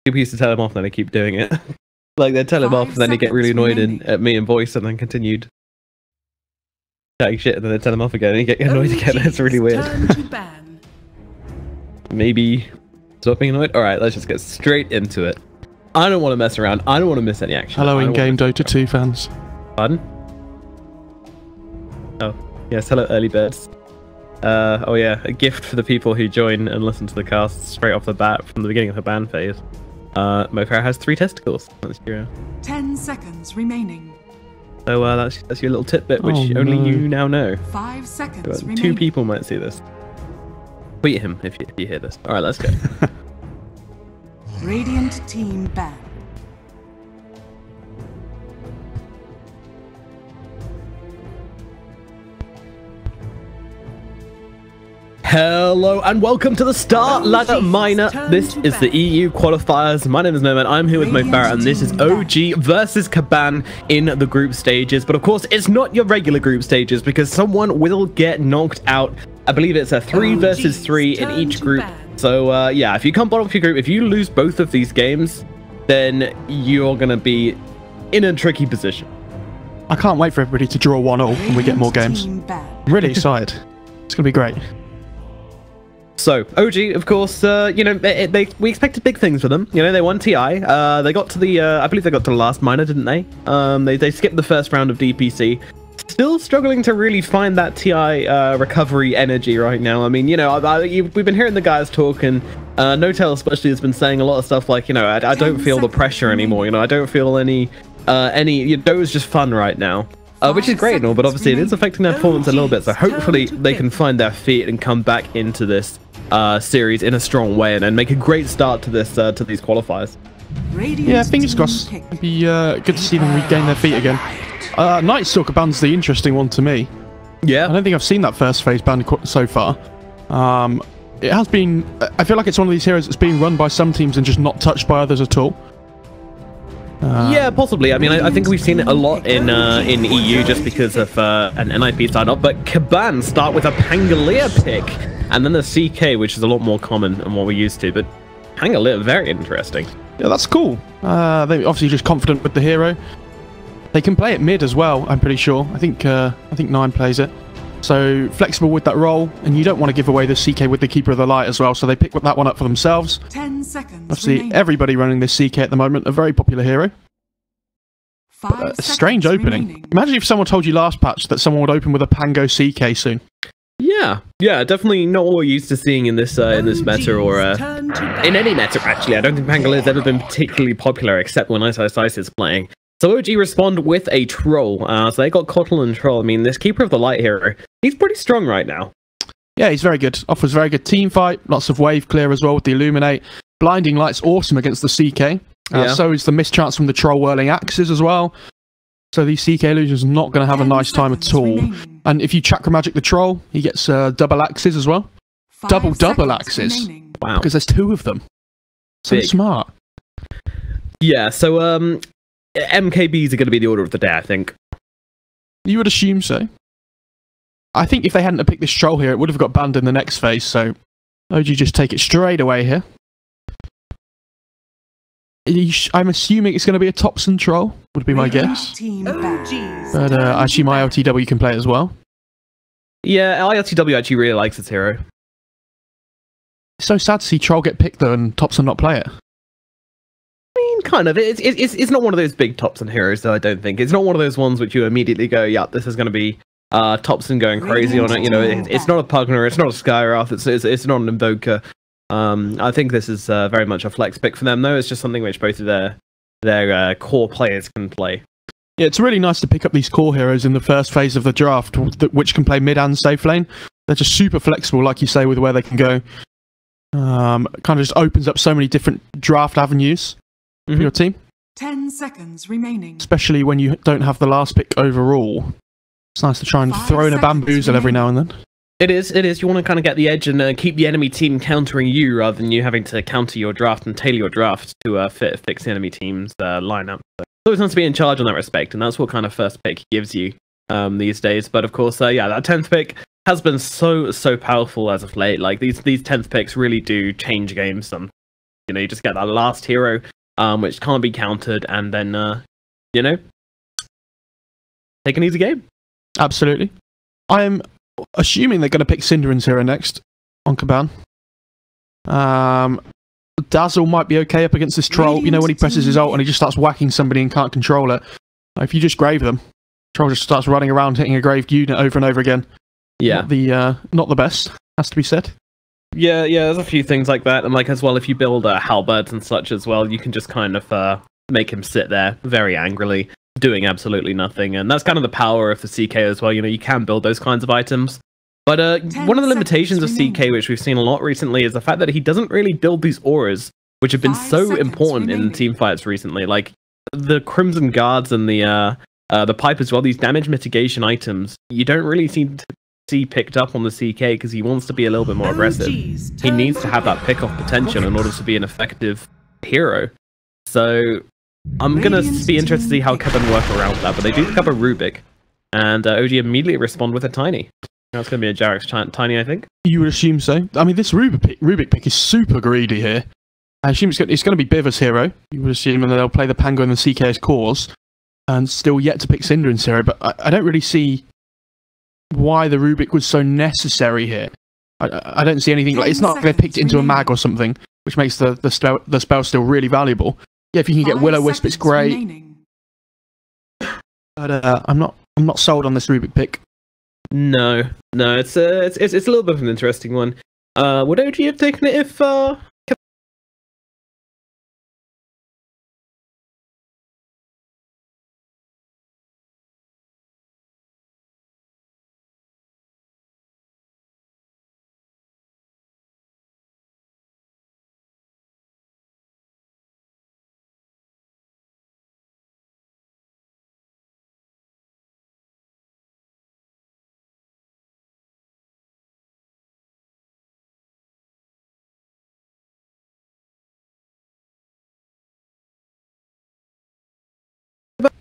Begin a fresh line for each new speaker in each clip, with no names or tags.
People used to tell him off, and then they keep doing it. Like, they'd tell him off, and then he'd get really annoyed at me in voice, and then continued chatting shit, and then they'd tell him off again, and he'd get annoyed again. It's really weird. Maybe stop being annoyed? Alright, let's just get straight into it. I don't want to mess around. I don't want to miss any action.
Hello, in-game Dota 2 fans.
Pardon? Oh, yes, hello, early birds. Oh yeah, a gift for the people who join and listen to the cast straight off the bat from the beginning of the ban phase. Mofar has 3 testicles. That's your,
10 seconds remaining.
So that's your little tidbit, which only you now know.
5 seconds remaining.
2 people might see this. Tweet him if you hear this. Alright, let's go.
Radiant team ban.
Hello and welcome to the StarLadder Minor. This is the EU qualifiers. My name is Nomad. I'm here with Mofar, and this is OG versus Kaban in the group stages. But of course, it's not your regular group stages because someone will get knocked out. I believe it's a 3 versus 3 in each group. So yeah, if you come bottom of your group, if you lose both of these games, then you're gonna be in a tricky position.
I can't wait for everybody to draw 1-1 and we get more games. I'm really excited. It's gonna be great.
So, OG, of course, you know, we expected big things for them. You know, they won TI. They got to the, I believe they got to the last minor, didn't they? They skipped the first round of DPC. Still struggling to really find that TI recovery energy right now. I mean, you know, we've been hearing the guys talk, and No-Tail especially has been saying a lot of stuff like, you know, I don't feel the pressure anymore. You know, I don't feel any, Dota's just fun right now. Which is great and all, but obviously it is affecting their performance a little bit, so hopefully they can find their feet and come back into this series in a strong way and then make a great start to this to these qualifiers.
Yeah, fingers crossed. It'd be good to see them regain their feet again. Night Stalker ban's the interesting one to me.
Yeah.
I don't think I've seen that first phase ban so far. It has been... I feel like it's one of these heroes that's being run by some teams and just not touched by others at all.
Yeah, possibly. I mean, I think we've seen it a lot in EU just because of an NIP startup, but Kaban start with a Pangolier pick, and then the CK, which is a lot more common than what we're used to, but Pangolier, very interesting.
Yeah, that's cool. They're obviously just confident with the hero. They can play it mid as well, I'm pretty sure. I think 9 plays it. So, flexible with that role, and you don't want to give away the CK with the Keeper of the Light as well, so they pick that one up for themselves.
10 seconds
Obviously,
remaining.
Everybody running this CK at the moment, a very popular hero. A strange opening.
Remaining.
Imagine if someone told you last patch that someone would open with a Pango CK soon.
Yeah, definitely not what we're used to seeing in this meta, or in any meta actually. I don't think Pangolier's ever been particularly popular except when Ice is playing. So OG respond with a Troll. So they got Kotl and Troll. I mean, this Keeper of the Light hero, he's pretty strong right now.
Yeah, he's very good. Offers very good team fight. Lots of wave clear as well with the Illuminate. Blinding Light's awesome against the CK. So is the mischance from the Troll whirling axes as well. So these CK losers are not going to have a nice time at all. And if you chakra magic the Troll, he gets double axes as well. Double axes.
Remaining.
Wow.
Because there's 2 of them. So
Big.
smart.
Yeah, so MKBs are going to be the order of the day, I think.
You would assume so. I think if they hadn't have picked this Troll here, it would have got banned in the next phase. So OG just take it straight away here. I'm assuming it's going to be a Topson Troll, would be my guess. But actually my LTW can play it as well.
Yeah, LTW actually really likes its hero.
It's so sad to see Troll get picked though and Topson not play it.
I mean, kind of. It's not one of those big Topson heroes, though, I don't think. It's not one of those ones which you immediately go, yeah, this is going to be Topson going crazy on it. You know, it's not a Pugner, it's not a Skywrath, it's not an Invoker. I think this is very much a flex pick for them, though. It's just something which both of their core players can play.
Yeah, it's really nice to pick up these core heroes in the first phase of the draft, which can play mid and safe lane. They're just super flexible, like you say, with where they can go. Kind of just opens up so many different draft avenues for your team.
10 seconds remaining.
Especially when you don't have the last pick overall. It's nice to try and throw in a bamboozle every now and then.
It is. You want to kind of get the edge and keep the enemy team countering you rather than you having to counter your draft and tailor your draft to fix the enemy team's lineup. So it's always nice to be in charge in that respect, and that's what kind of first pick gives you these days. But of course, yeah, that 10th pick has been so powerful as of late. Like these 10th picks really do change games. You know, you just get that last hero, which can't be countered, and then, you know, take an easy game.
Absolutely. I am assuming they're going to pick Cinderin's hero next on Kaban. Dazzle might be okay up against this troll. You know, when he presses his ult and he just starts whacking somebody and can't control it. If you just grave them, troll just starts running around hitting a graved unit over and over again. Yeah. Not the best, has to be said.
Yeah, there's a few things like that. And like as well, if you build halberds and such as well, you can just kind of make him sit there very angrily, doing absolutely nothing. And that's kind of the power of the CK as well. You know, you can build those kinds of items. But one of the limitations of CK, which we've seen a lot recently, is the fact that he doesn't really build these auras, which have been so important in team fights recently. Like the Crimson Guards and the Pipe as well, these damage mitigation items, you don't really seem to see picked up on the CK because he wants to be a little bit more aggressive. He needs to have that pick-off potential in order to be an effective hero. So I'm going to be interested to see how Kaban work around that, but they do pick up a Rubik, and OG immediately respond with a Tiny. That's going to be a Jarek's Tiny, I think. You
would assume so. I mean, this Rubik pick is super greedy here. I assume it's going to be Biva's hero. You would assume that they'll play the Pango and the CK's cause, and still yet to pick Cinderin's hero, but I don't really see why the Rubik was so necessary here. I don't see anything, like, it's not like they picked it into a mag or something, which makes the spell still really valuable. Yeah, if you can get Will-O-Wisp, it's great. But I'm not sold on this Rubik pick.
No, it's a little bit of an interesting one. Would OG have taken it if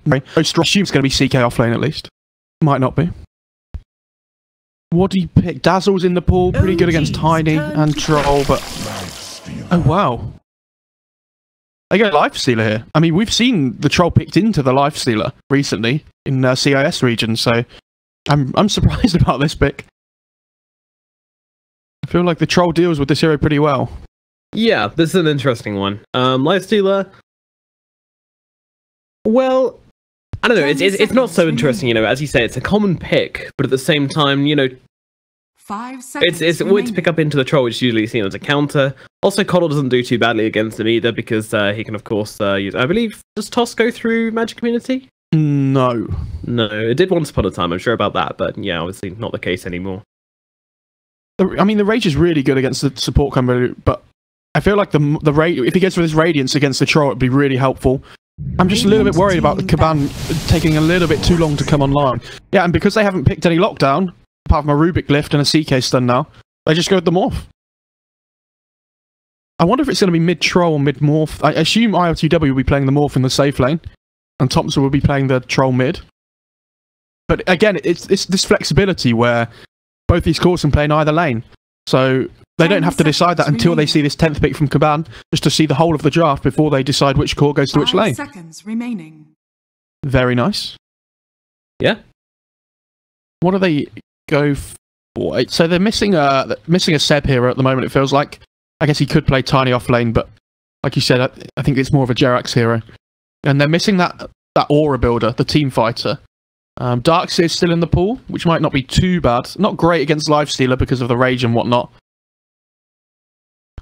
Assume's going to be CK offlane at least. Might not be. What do you pick? Dazzle's in the pool, pretty good against Tiny and Troll, but... Oh, wow. They go Lifestealer here. I mean, we've seen the Troll picked into the Lifestealer recently in CIS region, so I'm surprised about this pick. I feel like the Troll deals with this hero pretty well.
Yeah, this is an interesting one. Lifestealer... Well, I don't know, it's not so interesting, you know, as you say, it's a common pick, but at the same time, you know, it's a way to pick up into the Troll, which is usually seen as a counter. Also, Coddle doesn't do too badly against him either, because he can, of course, use, I believe, does Toss go through Magic Community?
No.
No, it did once upon a time, I'm sure about that, but yeah, obviously not the case anymore.
I mean, the Rage is really good against the support combo, but I feel like if he gets with his Radiance against the Troll, it'd be really helpful. I'm just a little bit worried about the Kaban taking a little bit too long to come online. Yeah, and because they haven't picked any lockdown, apart from a Rubik lift and a CK stun now, they just go with the Morph. I wonder if it's going to be mid-Troll or mid-Morph. I assume IOTW will be playing the Morph in the safe lane, and Thompson will be playing the Troll mid. But again, it's this flexibility where both these cores can play in either lane. So they don't have to decide that until they see this 10th pick from Kaban, just to see the whole of the draft before they decide which core goes to which lane.
5 seconds remaining.
Very nice.
Yeah.
What do they go for? So they're missing a Seb hero at the moment, it feels like. I guess he could play Tiny off lane, but like you said, I think it's more of a Jerax hero. And they're missing that aura builder, the team fighter. Darkseer's still in the pool, which might not be too bad. Not great against Lifestealer because of the rage and whatnot.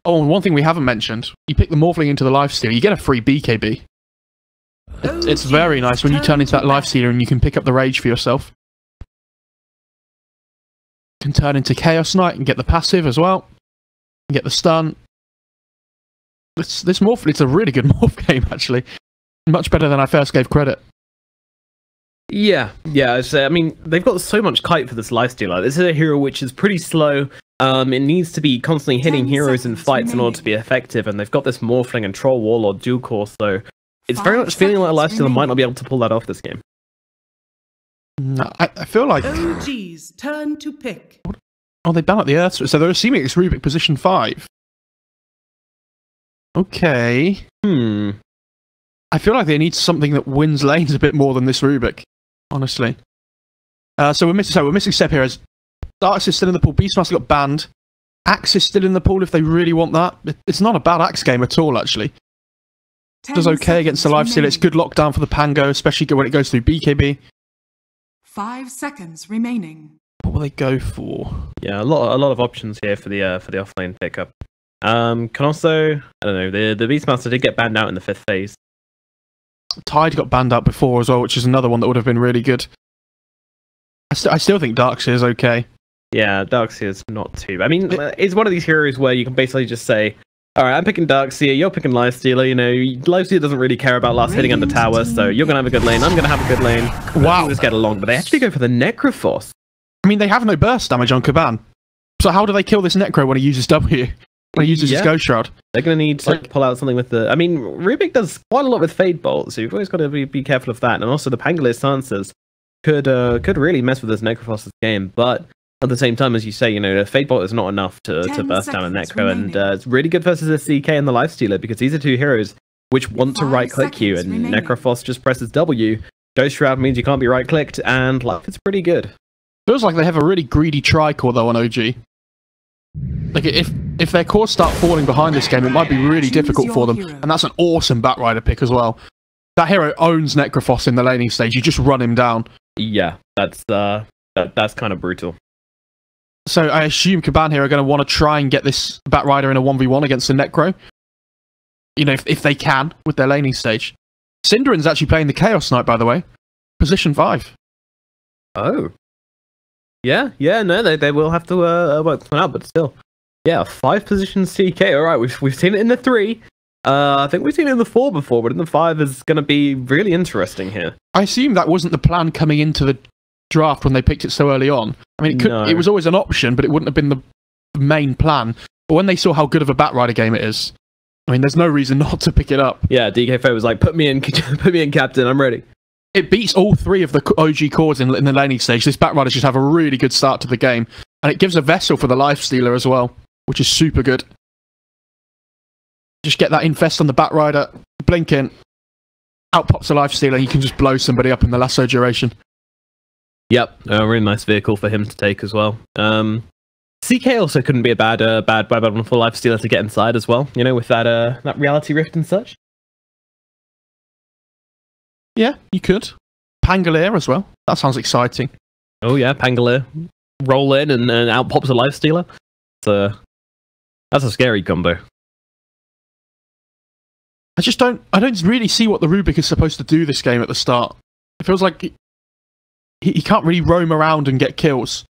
Oh, and one thing we haven't mentioned, you pick the Morphling into the Lifestealer, you get a free BKB. It's very nice when you turn into that Lifestealer and you can pick up the rage for yourself. You can turn into Chaos Knight and get the passive as well. And get the stun. This Morph, it's a really good Morph game, actually. Much better than I first gave credit.
Yeah. I mean, they've got so much kite for this Lifestealer. This is a hero which is pretty slow. It needs to be constantly hitting heroes in fights in order to be effective, and they've got this Morphling and Troll Warlord dual core, so it's very much feeling like Lifestealer might not be able to pull that off this game.
I feel like...
OG's turn to pick.
Oh, they ban at the Earth, so they're assuming it's Rubik position 5. Okay. I feel like they need something that wins lanes a bit more than this Rubik, honestly. So we're missing Seb here. As Darks is still in the pool. Beastmaster got banned. Axe is still in the pool if they really want that. It's not a bad Axe game at all, actually. Does okay against the lifesteal. It's good lockdown for the Pango, especially when it goes through BKB.
5 seconds remaining.
What will they go for?
Yeah, a lot of options here for the offlane pickup. Can also, I don't know, the Beastmaster did get banned out in the 5th phase.
Tide got banned out before as well, which is another one that would have been really good. I still think Darkseer is okay. Yeah,
Darkseer is not too. I mean, it's one of these heroes where you can basically just say, all right, I'm picking Darkseer, you're picking Lifestealer. You know, Lifestealer doesn't really care about last hitting under tower, so you're gonna have a good lane. I'm gonna have a good lane.
Wow,
let's get along. But they actually go for the Necrophos.
I mean, they have no burst damage on Kaban, so how do they kill this Necro when he uses W? When he uses his Ghost Shroud?
They're gonna need to pull out something with the. I mean, Rubik does quite a lot with Fade Bolt, so you've always got to be careful of that. And also, the Pangolier Stances could really mess with this Necrophos' game, but at the same time, as you say, you know, the Fade Bolt is not enough to burst down a Necro, and it's really good versus the CK and the Lifestealer, because these are two heroes which want to right-click you, and Necrophos just presses W. Ghost Shroud means you can't be right-clicked, and life is pretty good.
Feels like they have a really greedy Tricore, though, on OG. Like, if their cores start falling behind this game, it might be really difficult for them, and that's an awesome Batrider pick as well. That hero owns Necrophos in the laning stage, you just run him down.
Yeah, that's kind of brutal.
So I assume Kaban here are going to want to try and get this Batrider in a 1v1 against the Necro. You know, if they can, with their laning stage. Cinderin's actually playing the Chaos Knight, by the way. Position 5.
Oh. Yeah, no, they will have to work one out, but still. Yeah, 5 positions CK, alright, we've seen it in the 3. I think we've seen it in the 4 before, but in the 5 is going to be really interesting here.
I assume that wasn't the plan coming into the draft when they picked it so early on. I mean, it was always an option, but it wouldn't have been the main plan. But when they saw how good of a Batrider game it is, I mean, there's no reason not to pick it up.
Yeah, DK4 was like, put me in captain, I'm ready.
It beats all 3 of the OG cores in the laning stage. This Batrider should have a really good start to the game. And it gives a Vessel for the Lifestealer as well, which is super good. Just get that infest on the Batrider, blink in, out pops a Lifestealer, and you can just blow somebody up in the lasso duration.
Yep, a really nice vehicle for him to take as well. CK also couldn't be a bad one for Lifestealer to get inside as well, you know, with that Reality Rift and such.
Yeah, you could. Pangolier as well. That sounds exciting.
Oh yeah, Pangolier. Roll in and out pops a Lifestealer. So that's a scary combo.
I don't really see what the Rubik is supposed to do this game at the start. It feels like he can't really roam around and get kills.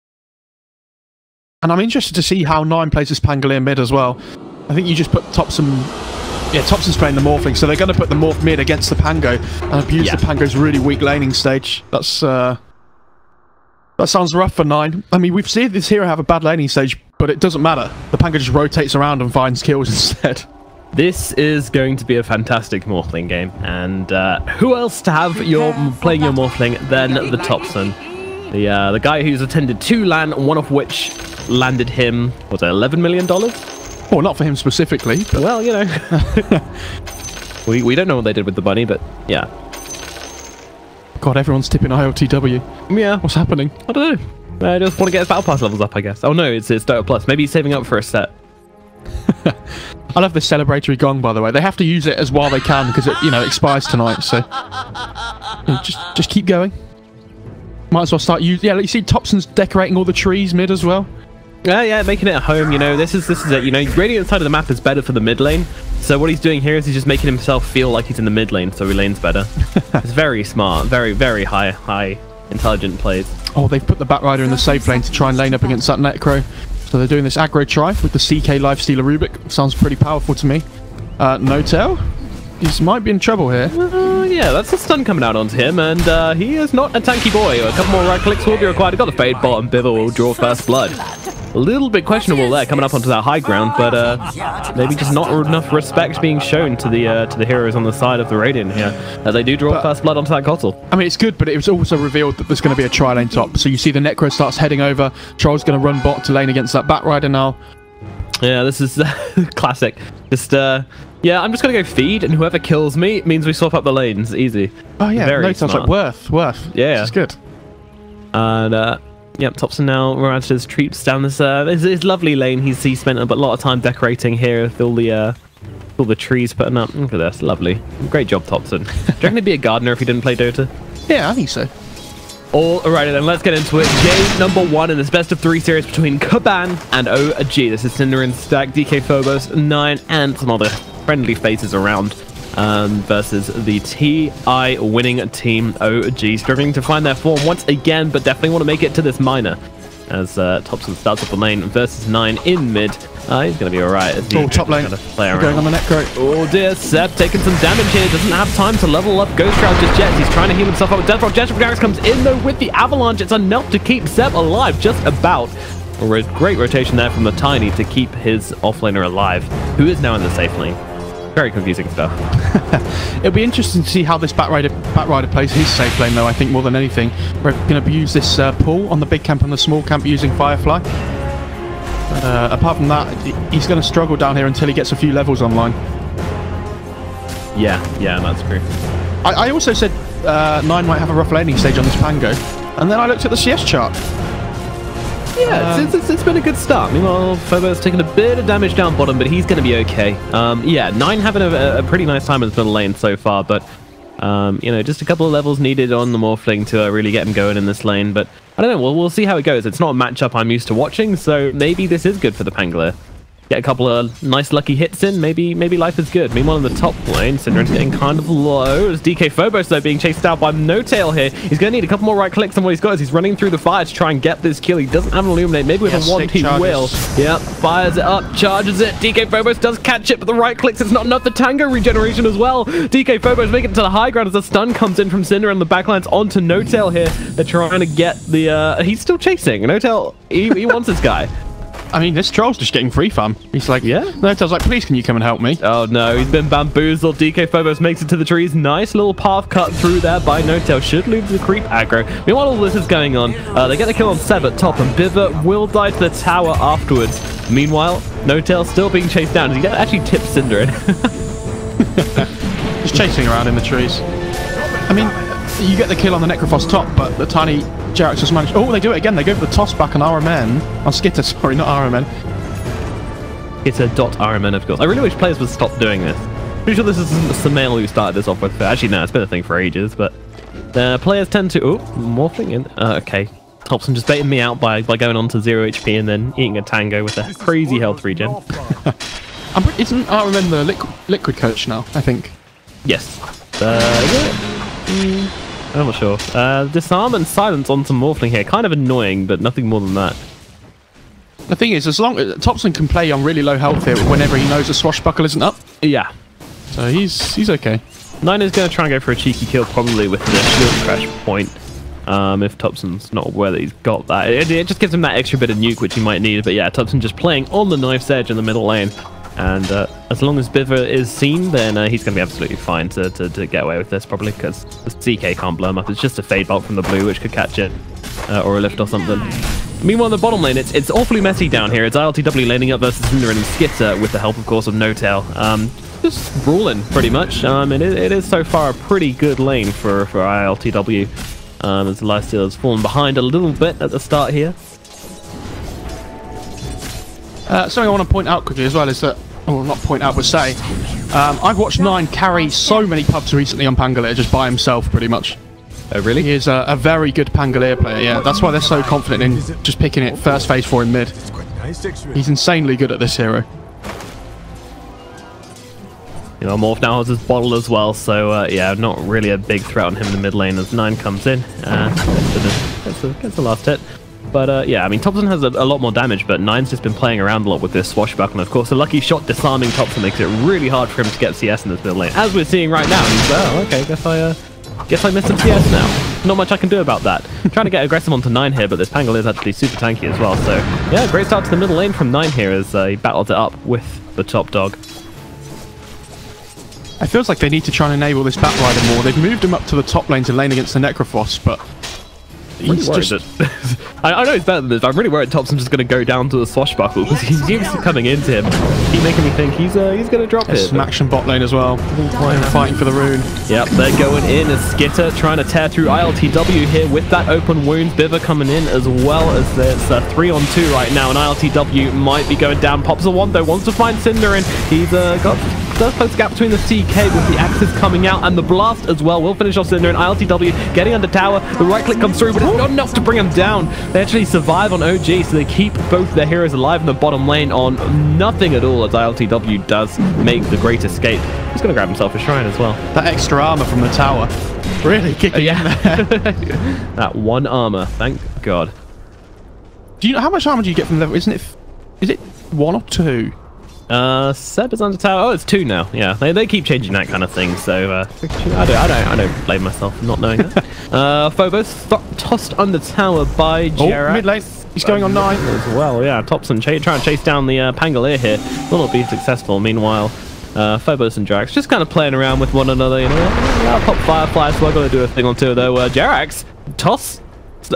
And I'm interested to see how 9 plays this Pangolier mid as well. I think you just put Topson... Yeah, Topson's playing the Morphling, so they're going to put the Morph mid against the Pango and abuse the Pango's really weak laning stage. That's... that sounds rough for 9. I mean, we've seen this hero have a bad laning stage, but it doesn't matter. The Pango just rotates around and finds kills instead.
This is going to be a fantastic Morphling game, and who else to have playing your Morphling than the Topson? The guy who's attended 2 LAN, one of which landed him, was it $11 million?
Well, not for him specifically. But...
Well, you know. we don't know what they did with the bunny, but yeah.
God, everyone's tipping IOTW.
Yeah.
What's happening?
I don't know. I just want to get his Battle Pass levels up, I guess. Oh no, it's Dota Plus. Maybe he's saving up for a set.
I love this celebratory gong, by the way. They have to use it as while they can because it, you know, expires tonight. So just keep going. Might as well start using. Yeah, you see, Topson's decorating all the trees mid as well.
Yeah, making it at home. You know, this is it. You know, Radiant side of the map is better for the mid lane. So what he's doing here is he's just making himself feel like he's in the mid lane, so he lanes better. It's very smart, very high intelligent plays.
Oh, they've put the Batrider in the safe lane to try and lane up against that Necro. So they're doing this aggro try with the CK Lifestealer Rubik. Sounds pretty powerful to me. No tail. He might be in trouble here.
Yeah, that's a stun coming out onto him, and he is not a tanky boy. A couple more right clicks will be required. Got the Fade Bot, and Bivol will draw first blood. A little bit questionable there, coming up onto that high ground, but maybe just not enough respect being shown to the heroes on the side of the Radiant here, as they do draw first blood onto that Kotl.
I mean, it's good, but it was also revealed that there's going to be a tri-lane top. So you see the Necro starts heading over. Troll's going to run bot to lane against that Batrider now.
Yeah, this is classic. Just, yeah, I'm just going to go feed, and whoever kills me means we swap up the lanes. Easy.
Oh, yeah.
Very
Notel's
smart.
like worth.
Yeah.
It's good.
And, yep, Topson now runs his troops down this his lovely lane. He spent a lot of time decorating here with all the trees putting up. Look at this, lovely. Great job, Topson. Do you reckon he'd be a gardener if he didn't play Dota?
Yeah, I think so.
Alrighty then, let's get into it. Game number 1 in this best of 3 series between Kaban and OG. This is Cinder and Stack, DK Phobos, 9, and some other friendly faces around. Versus the TI winning team OG, struggling to find their form once again, but definitely want to make it to this minor. As Topson starts up the lane versus 9 in mid. He's going to be alright.
Top lane. Going on the necro.
Oh dear, Seb taking some damage here. Doesn't have time to level up Ghost Shroud just yet. He's trying to heal himself up with Deathrock. Deathrock comes in though with the Avalanche. It's enough to keep Seb alive, just about. A great rotation there from the Tiny to keep his offlaner alive, who is now in the safe lane. Very confusing stuff.
It'll be interesting to see how this Batrider plays his safe lane, though, I think, more than anything. We're going to use this pull on the big camp and the small camp using Firefly. Apart from that, he's going to struggle down here until he gets a few levels online.
Yeah, that's true.
I also said 9 might have a rough laning stage on this Pango, and then I looked at the CS chart.
Yeah, it's been a good start. Meanwhile, Phobos taking a bit of damage down bottom, but he's going to be okay. Yeah, 9 having a pretty nice time in the middle lane so far, but you know, just a couple of levels needed on the Morphling to really get him going in this lane. But I don't know, we'll see how it goes. It's not a matchup I'm used to watching, so maybe this is good for the Pangolier. Get a couple of nice lucky hits in, maybe life is good. Meanwhile, in the top lane, Syndrone's getting kind of low. As DK Phobos, though, being chased out by No-Tail here. He's going to need a couple more right clicks than what he's got as he's running through the fire to try and get this kill. He doesn't have an Illuminate. Maybe with a wand he will. Yep, fires it up, charges it. DK Phobos does catch it, but the right clicks, it's not enough for Tango regeneration as well. DK Phobos making it to the high ground as a stun comes in from Cinder and the backlines onto No-Tail here. They're trying to get the... he's still chasing. No-Tail, he wants this guy.
I mean, this troll's just getting free farm. He's like, yeah. No-Tail's like, please, can you come and help me? Oh,
no. He's been bamboozled. DK Phobos makes it to the trees. Nice little path cut through there by No-Tail. Should lose the creep aggro. Meanwhile, all this is going on. They get the kill on Seb at top, and Biver will die to the tower afterwards. Meanwhile, No-Tail still being chased down. He actually tipped Cinder in.
Just chasing around in the trees. I mean, you get the kill on the Necrophos top, but the tiny Jerax just managed... Oh, they do it again. They go for the toss back on RMN. On Skitter, sorry, not RMN.
Skitter.RMN, of course. I really wish players would stop doing this. Pretty sure this isn't Samael who started this off with. Actually, no, it's been a thing for ages, but players tend to... Oh, morphing in. Okay. Topson just baiting me out by going on to 0 HP and then eating a Tango with a crazy health regen.
Isn't RMN the liquid coach now, I think?
Yes. I'm not sure. Disarm and silence onto Morphling here. Kind of annoying, but nothing more than that.
The thing is, as long as Topson can play on really low health here whenever he knows a swashbuckle isn't up.
Yeah.
So he's okay.
9 is going to try and go for a cheeky kill, probably with the shield crash point. If Topson's not aware that he's got that. It just gives him that extra bit of nuke, which he might need. But yeah, Topson just playing on the knife's edge in the middle lane. And as long as Biver is seen, then he's going to be absolutely fine to get away with this, probably, because the CK can't blow him up. It's just a fade bolt from the blue, which could catch it, or a lift or something. Meanwhile, in the bottom lane, it's awfully messy down here. It's ILTW laning up versus Cinder and Skitter with the help, of course, of No-Tail. Just ruling, pretty much. It is so far a pretty good lane for ILTW, as the Lifesteal has fallen behind a little bit at the start here.
Something I want to point out quickly as well is that, or not point out, but say, I've watched 9 carry so many pubs recently on Pangolier just by himself, pretty much.
Oh, really?
He is a very good Pangolier player, yeah. That's why they're so confident in just picking it first phase for him mid. He's insanely good at this hero.
You know, Morph now has his bottle as well, so yeah, not really a big threat on him in the mid lane as 9 comes in. Gets the last hit. But yeah, I mean, Topson has a lot more damage, but 9's just been playing around a lot with this swashbuckle. And of course, a lucky shot disarming Topson makes it really hard for him to get CS in this middle lane. As we're seeing right now, he's, oh, okay, guess I missed some CS now. Not much I can do about that. Trying to get aggressive onto 9 here, but this Pangolier is actually super tanky as well. So yeah, great start to the middle lane from 9 here as he battles it up with the top dog.
It feels like they need to try and enable this Batrider more. They've moved him up to the top lane to lane against the Necrophos, but
He's just... I know it's better than this, but I'm really worried Topson's just going to go down to the swashbuckle because he seems coming into him. He's making me think he's going to drop here.
Some action bot lane as well. Fighting for the rune.
Yep, they're going in as Skitter trying to tear through ILTW here with that open wound. Biver coming in as well as it's a 3-on-2 right now, and ILTW might be going down. Pops a one though, wants to find Cinder in. He's does close the gap between the CK with the axes coming out, and the blast as well will finish off Cinder, and ILTW getting under tower. The right click comes through, but it's not enough to bring him down. They actually survive on OG, so they keep both their heroes alive in the bottom lane on nothing at all, as ILTW does make the great escape. He's going to grab himself a shrine as well.
That extra armor from the tower really kicking in there.
That one armor, thank God.
Do you know how much armor do you get from level? Is it 1 or 2?
Seb is under tower. Oh, it's 2 now. Yeah, they keep changing that kind of thing. So I don't blame myself for not knowing that. Phobos tossed under tower by Jerax.
Mid lane. He's going on 9
as well. Yeah, Topson trying to chase down the Pangolier here. Will not be successful. Meanwhile, Phobos and Jerax just kind of playing around with one another. You know, I'll pop Firefly, so we're going to do a thing or two though. Jerax toss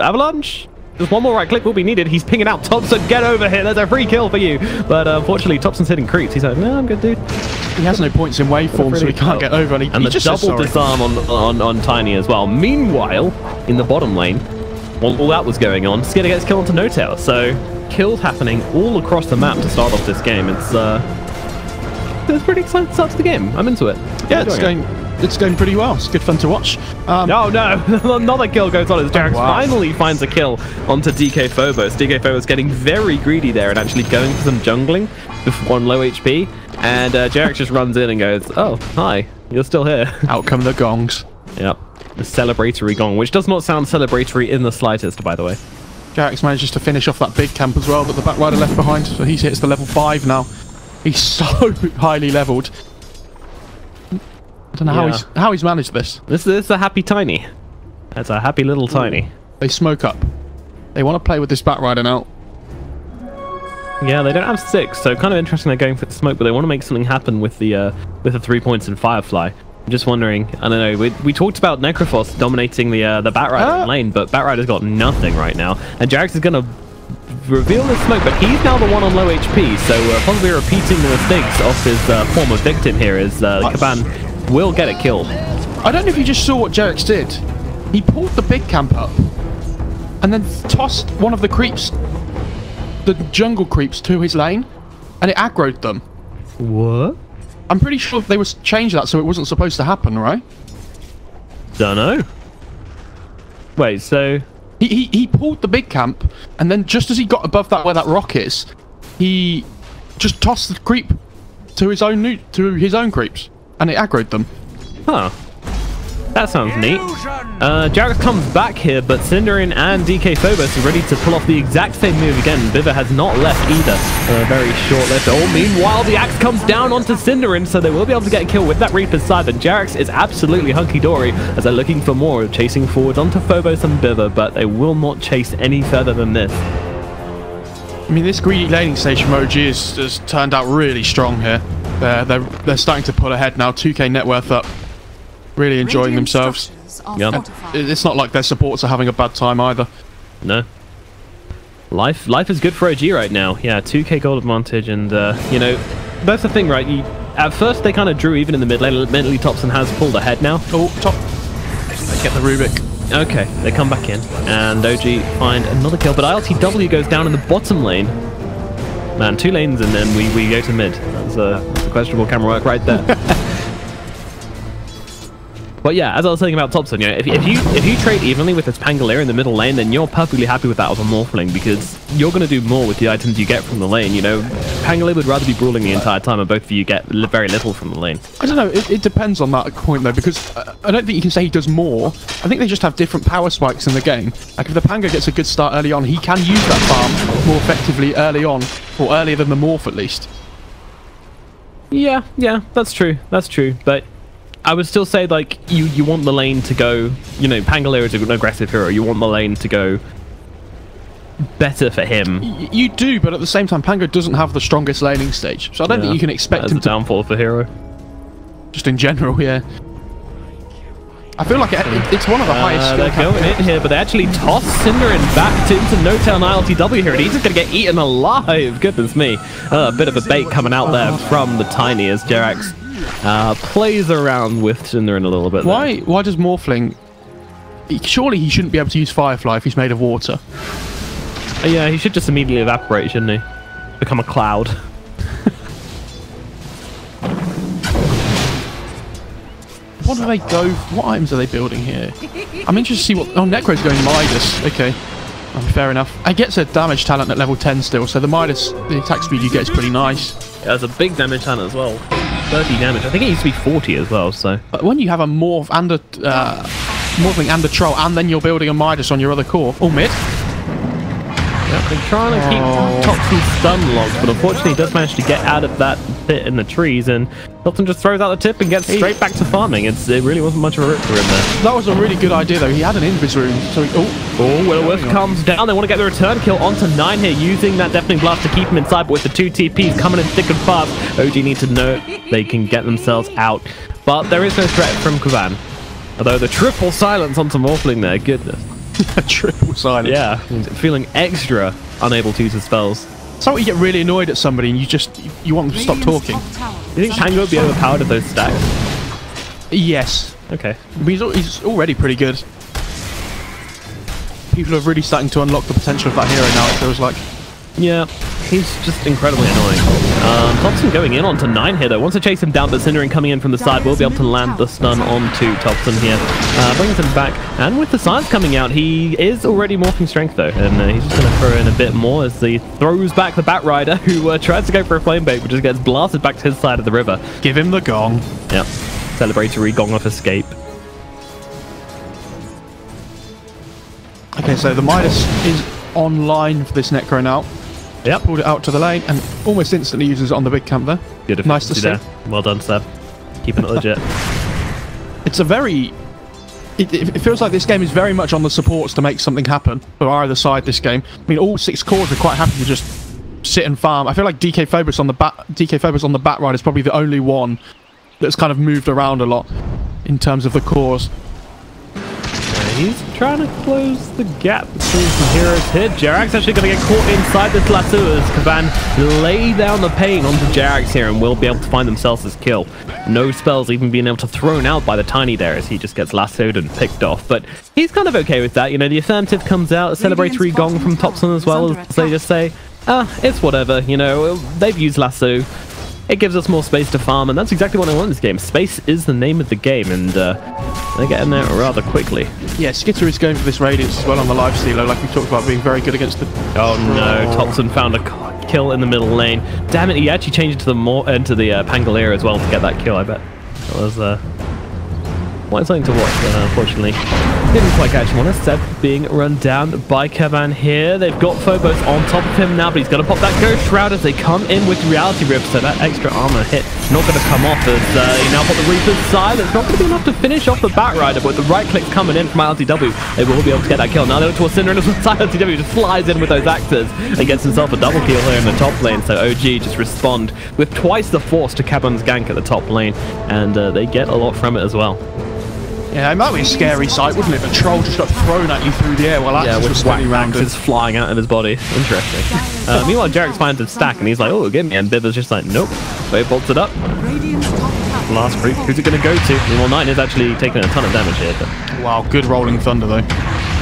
Avalanche. Just one more right click will be needed. He's pinging out Topson. Get over here. There's a free kill for you. But unfortunately, Topson's hitting creeps. He's like, no, I'm good, dude.
He has no points in waveform, so he can't get over.
And the double disarm on Tiny as well. Meanwhile, in the bottom lane, while all that was going on, Skitter gets killed onto No Tail. So kills happening all across the map to start off this game. It's pretty exciting start to the game. I'm into it.
Yeah, it's going pretty well. It's good fun to watch.
No, another kill goes on as Jerax finally finds a kill onto DK Phobos. DK Phobos getting very greedy there and actually going for some jungling before on low HP. And Jerax just runs in and goes, oh, hi, you're still here.
Out come the gongs.
Yep, the celebratory gong, which does not sound celebratory in the slightest, by the way.
Jerax manages to finish off that big camp as well, but the back rider left behind, so he hits the level 5 now. He's so highly leveled. I don't know how he's managed this.
This is a happy Tiny. That's a happy little Tiny.
They smoke up. They want to play with this back rider now.
Yeah, they don't have 6, so kind of interesting they're going for the smoke, but they want to make something happen with the 3 points in Firefly. I'm just wondering, I don't know, we talked about Necrophos dominating the Batrider lane, but Batrider's got nothing right now, and Jerax is going to reveal the smoke, but he's now the one on low HP, so possibly repeating the mistakes of his former victim here is Kaban will get a kill.
I don't know if you just saw what Jerax did. He pulled the big camp up and then tossed one of the creeps, the jungle creeps, to his lane, and it aggroed them.
What?
I'm pretty sure they was changed that so it wasn't supposed to happen, right?
Dunno. Wait, so
he pulled the big camp, and then just as he got above that where that rock is, he just tossed the creep to his own creeps, and it aggroed them.
Huh. That sounds neat. Jerax comes back here, but Cinderin and DK Phobos are ready to pull off the exact same move again. Biver has not left either. Very short-lived. Oh, meanwhile, the axe comes down onto Cinderin, so they will be able to get a kill with that Reaper's Scythe. And Jerax is absolutely hunky-dory as they're looking for more, chasing forward onto Phobos and Biver, but they will not chase any further than this.
I mean, this greedy laning stage from OG has turned out really strong here. They're starting to pull ahead now. 2k net worth up. Really enjoying themselves.
Yep.
It's not like their supports are having a bad time either.
No. Life is good for OG right now. Yeah, 2k gold advantage, and you know, that's the thing, right? At first they kind of drew even in the mid lane. Admittedly, Topson has pulled ahead now.
Oh, top. They get the Rubik.
Okay, they come back in, and OG find another kill, but ILTW goes down in the bottom lane. Man, 2 lanes, and then we go to mid. That's a questionable camera work right there. But yeah, as I was saying about Topson, you know, if you trade evenly with this Pangolier in the middle lane, then you're perfectly happy with that as a Morphling, because you're going to do more with the items you get from the lane. You know, Pangolier would rather be brawling the entire time, and both of you get very little from the lane. I
don't know, it depends on that point though, because I don't think you can say he does more. I think they just have different power spikes in the game. Like if the Pango gets a good start early on, he can use that farm more effectively early on, or earlier than the Morph at least.
Yeah, that's true, but I would still say, like, you want the lane to go, you know, Pangolier is an aggressive hero. You want the lane to go better for him.
You do, but at the same time, Pango doesn't have the strongest laning stage. So I don't think you can expect him to...
downfall for hero.
Just in general, yeah. I feel like it's one of the highest skill
they're going in here, but they actually toss Cinderin back into No-Tail and ILTW here, and he's just going to get eaten alive. Goodness me. A bit of a bait coming out there from the Tiny as Jerax plays around with Cinderin a little bit.
Why does Morphling... Surely he shouldn't be able to use Firefly if he's made of water.
Yeah, he should just immediately evaporate, shouldn't he? Become a cloud.
What do they go... What items are they building here? I'm interested to see what... Oh, Necro's going Midas. Okay. Fair enough. It gets a damage talent at level 10 still, so the Midas, the attack speed you get is pretty nice.
Yeah, there's a big damage talent as well. 30 damage. I think it used to be 40 as well, so...
But when you have a Morph and a... Morphling and a Troll, and then you're building a Midas on your other core... Oh, mid.
Yep, they're trying to keep Toxin stun locked, but unfortunately he does manage to get out of that pit in the trees, and Toxin just throws out the tip and gets straight back to farming. It really wasn't much of a rip for him there.
That was a really good idea, though. He had an Invis room, so he...
Oh, Will-O-Wisp comes down. They want to get the return kill onto 9 here, using that Deafening Blast to keep him inside, but with the 2 TPs coming in thick and fast, OG need to know they can get themselves out. But there is no threat from Kaban. Although the triple silence onto Morphling there, goodness.
Triple silence.
Yeah, feeling extra unable to use his spells.
It's like you get really annoyed at somebody and you want them to stop talking.
You think Tango would be overpowered if those stacks?
Yes.
Okay.
But he's already pretty good. People are really starting to unlock the potential of that hero now, it feels like.
Yeah, he's just incredibly annoying. Thompson going in onto 9 here though. Wants to chase him down, but Cinderin coming in from the side will be able to land the stun onto Thompson here. Brings him back, and with the science coming out, he is already morphing strength though, and he's just going to throw in a bit more as he throws back the Bat Rider, who tries to go for a flame bait, but just gets blasted back to his side of the river.
Give him the gong.
Yep. Celebratory gong off escape.
Okay, so the Midas is online for this Necro now.
Yep.
Pulled it out to the lane and almost instantly uses it on the big camp there.
Good
nice to see.
There. Well done, Seb. Keeping it legit.
It's a very... It feels like this game is very much on the supports to make something happen for either side this game. I mean, all 6 cores are quite happy to just sit and farm. I feel like DK Phobos on the Bat Ride is probably the only one that's kind of moved around a lot in terms of the cores.
He's trying to close the gap between some heroes here. Jerax actually going to get caught inside this lasso as Kaban lay down the pain onto Jerax here and will be able to find themselves his kill. No spells even being able to thrown out by the Tiny there as he just gets lassoed and picked off. But he's kind of okay with that. You know, the affirmative comes out, a celebratory gong from Thompson as well, as they just say, it's whatever, you know, they've used lasso. It gives us more space to farm, and that's exactly what I want in this game. Space is the name of the game, and they're getting there rather quickly.
Yeah, Skitter is going for this radiance as well on the life stealer, like we talked about being very good against the...
Oh no, Thompson found a kill in the middle lane. Damn it, he actually changed it to the Pangolier as well to get that kill, I bet. That was quite something to watch, but unfortunately didn't quite catch him on us. Seb being run down by Kaban here. They've got Phobos on top of him now, but he's going to pop that Ghost Shroud as they come in with Reality Rift, so that extra armor hit not going to come off as he now put the Reaper's side. It's not going to be enough to finish off the Bat Rider, but with the right click coming in from ILTW, they will be able to get that kill. Now they look towards Cinder, and ILTW just flies in with those axes and gets himself a double kill here in the top lane, so OG just respond with twice the force to Kaban's gank at the top lane, and they get a lot from it as well.
Yeah, it might be a scary sight, wouldn't it? The troll just got thrown at you through the air while Axis was spinning around.
Axis flying out of his body. Interesting. Meanwhile, Jerax finds a stack and he's like, oh, give me. And Biva's just like, nope. Wave bolts it up. Last creep. Who's it going to go to? Well, 9 is actually taking a ton of damage here. But...
Wow, good rolling thunder though.